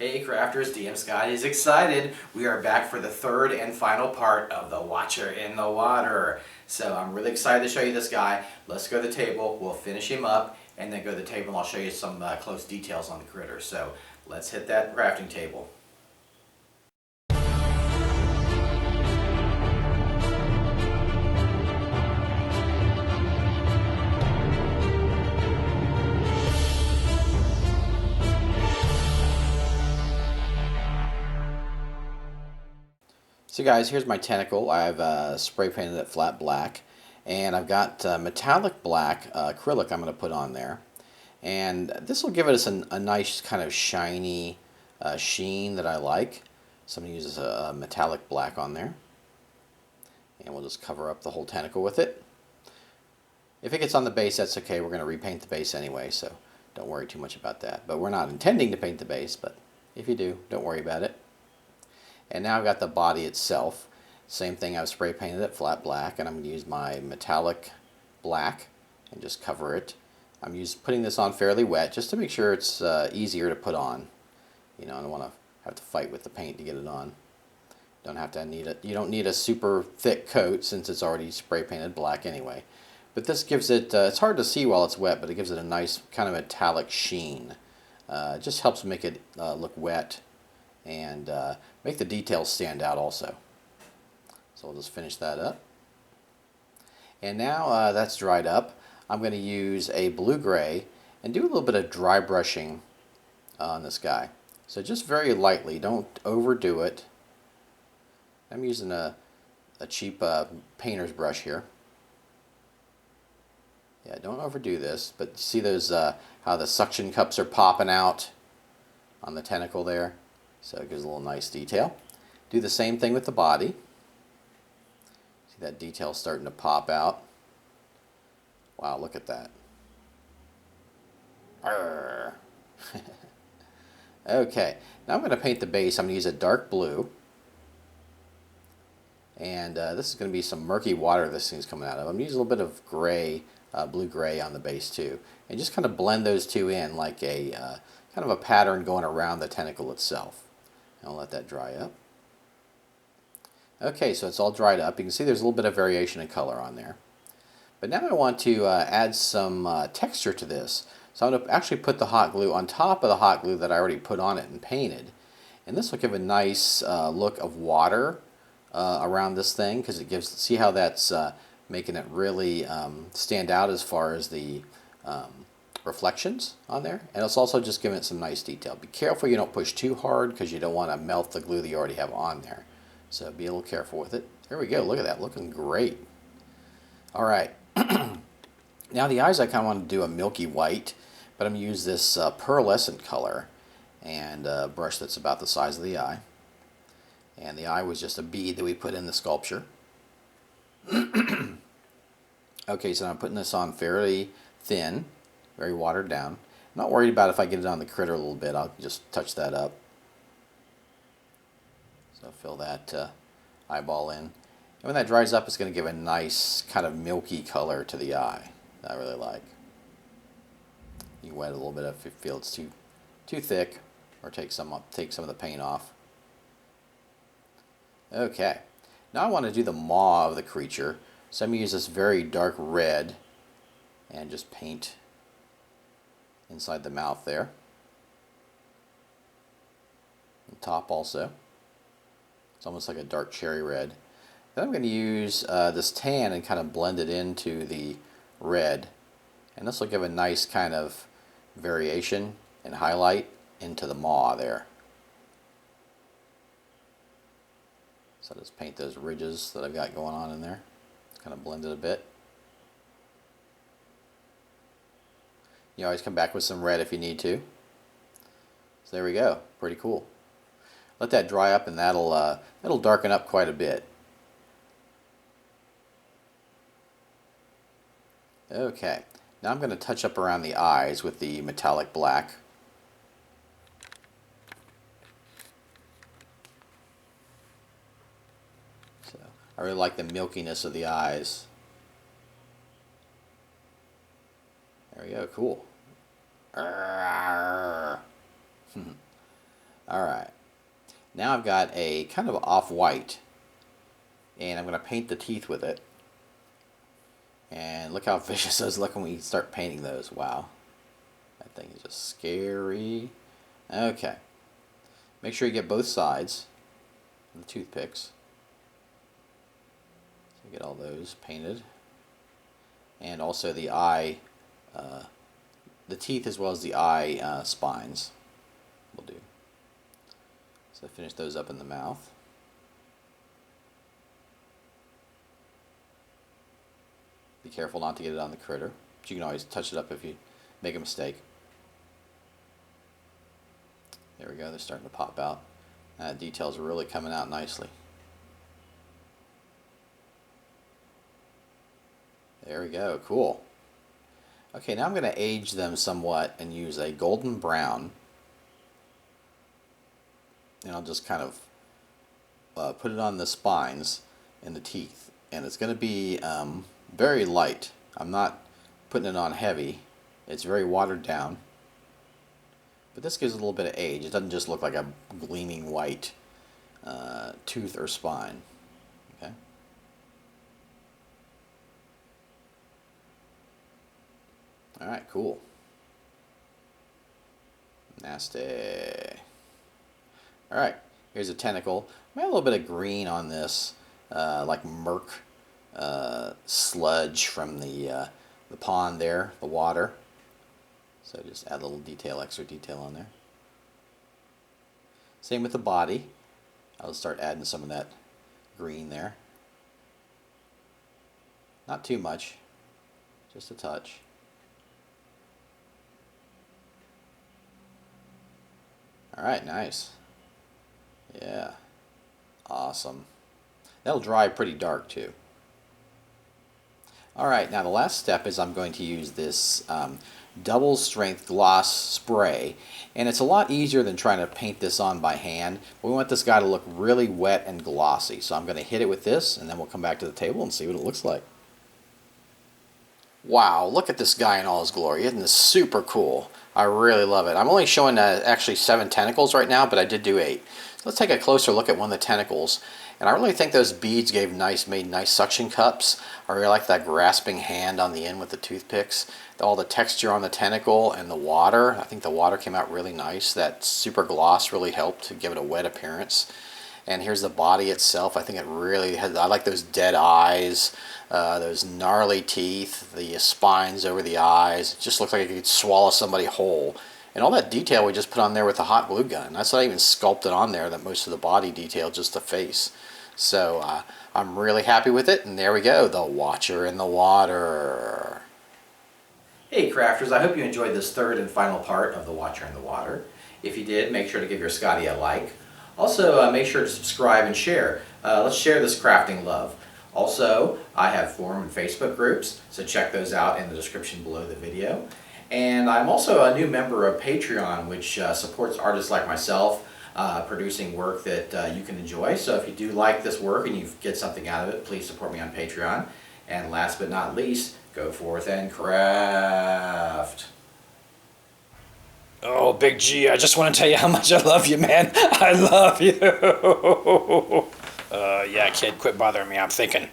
Hey crafters, DM Scott is excited. We are back for the third and final part of the Watcher in the Water. So I'm really excited to show you this guy. Let's go to the table, we'll finish him up, and then go to the table and I'll show you some close details on the critter. So let's hit that crafting table. So guys, here's my tentacle. I've spray painted it flat black, and I've got metallic black acrylic I'm going to put on there. And this will give us a nice kind of shiny sheen that I like. So I'm going to use a metallic black on there. And we'll just cover up the whole tentacle with it. If it gets on the base, that's okay. We're going to repaint the base anyway, so don't worry too much about that. But we're not intending to paint the base, but if you do, don't worry about it. And now I've got the body itself. Same thing, I've spray painted it flat black, and I'm going to use my metallic black and just cover it. I'm putting this on fairly wet just to make sure it's easier to put on. You know, I don't want to have to fight with the paint to get it on. You don't need a super thick coat since it's already spray painted black anyway. But this gives it, it's hard to see while it's wet, but it gives it a nice kind of metallic sheen. It just helps make it look wet and make the details stand out also. So we'll just finish that up. And now that's dried up, I'm going to use a blue-gray and do a little bit of dry brushing on this guy. So just very lightly, don't overdo it. I'm using a cheap painter's brush here. Yeah, don't overdo this, but see those how the suction cups are popping out on the tentacle there? So it gives a little nice detail. Do the same thing with the body. See that detail starting to pop out. Wow, look at that. Okay, now I'm going to paint the base. I'm going to use a dark blue. And this is going to be some murky water this thing's coming out of. I'm going to use a little bit of gray, blue-gray on the base too. And just kind of blend those two in like a kind of a pattern going around the tentacle itself. I'll let that dry up. Okay, so it's all dried up. You can see there's a little bit of variation in color on there. But now I want to add some texture to this. So I'm going to actually put the hot glue on top of the hot glue that I already put on it and painted. And this will give a nice look of water around this thing, because it gives, see how that's making it really stand out as far as the reflections on there, and it's also just giving it some nice detail. Be careful you don't push too hard because you don't want to melt the glue that you already have on there. So be a little careful with it. There we go, look at that, looking great. Alright, now the eyes I kind of want to do a milky white, but I'm going to use this pearlescent color and a brush that's about the size of the eye. And the eye was just a bead that we put in the sculpture. Okay, so I'm putting this on fairly thin, very watered down. I'm not worried about if I get it on the critter a little bit. I'll just touch that up. So fill that eyeball in. And when that dries up, it's going to give a nice kind of milky color to the eye that I really like. You can wet a little bit if you feel it's too thick, or take some of the paint off. Okay, now I want to do the maw of the creature, so I'm going to use this very dark red and just paint inside the mouth there. And top also. It's almost like a dark cherry red. Then I'm going to use this tan and kind of blend it into the red, and this will give a nice kind of variation and highlight into the maw there. So just paint those ridges that I've got going on in there. Kind of blend it a bit. You always come back with some red if you need to. So there we go. Pretty cool. Let that dry up, and that'll darken up quite a bit. Okay. Now I'm going to touch up around the eyes with the metallic black. I really like the milkiness of the eyes. There we go, cool. Alright, now I've got a kind of off-white, and I'm going to paint the teeth with it. And look how vicious those look when we start painting those. Wow. That thing is just scary. Okay. Make sure you get both sides of the toothpicks. So get all those painted. And also the eye, the teeth as well as the eye spines will do. So finish those up in the mouth. Be careful not to get it on the critter, but you can always touch it up if you make a mistake. There we go, they're starting to pop out. Details are really coming out nicely. There we go, cool. Okay, now I'm going to age them somewhat and use a golden brown. And I'll just kind of put it on the spines and the teeth. And it's going to be very light. I'm not putting it on heavy. It's very watered down. But this gives it a little bit of age. It doesn't just look like a gleaming white tooth or spine. Okay. Alright, cool. Nasty. Alright, here's a tentacle. I have a little bit of green on this, like murk sludge from the pond there, the water. So just add a little detail, extra detail on there. Same with the body. I'll start adding some of that green there. Not too much, just a touch. Alright, nice. Yeah, awesome. That'll dry pretty dark too. Alright, now the last step is I'm going to use this double strength gloss spray, and it's a lot easier than trying to paint this on by hand. We want this guy to look really wet and glossy, so I'm going to hit it with this and then we'll come back to the table and see what it looks like. Wow, look at this guy in all his glory. Isn't this super cool? I really love it. I'm only showing actually 7 tentacles right now, but I did do 8. So let's take a closer look at one of the tentacles. And I really think those beads made nice suction cups. I really like that grasping hand on the end with the toothpicks. All the texture on the tentacle and the water. I think the water came out really nice. That super gloss really helped to give it a wet appearance. And here's the body itself. I think it really has, I like those dead eyes, those gnarly teeth, the spines over the eyes. It just looks like it could swallow somebody whole. And all that detail we just put on there with the hot glue gun. That's not even sculpted on there, that most of the body detail, just the face. So I'm really happy with it. And there we go, the Watcher in the Water. Hey crafters, I hope you enjoyed this third and final part of the Watcher in the Water. If you did, make sure to give your Scotty a like. Also, make sure to subscribe and share. Let's share this crafting love. Also, I have forum and Facebook groups, so check those out in the description below the video. And I'm also a new member of Patreon, which supports artists like myself, producing work that you can enjoy. So if you do like this work and you get something out of it, please support me on Patreon. And last but not least, go forth and craft. Oh, Big G, I just want to tell you how much I love you, man. I love you. Yeah, kid, quit bothering me. I'm thinking.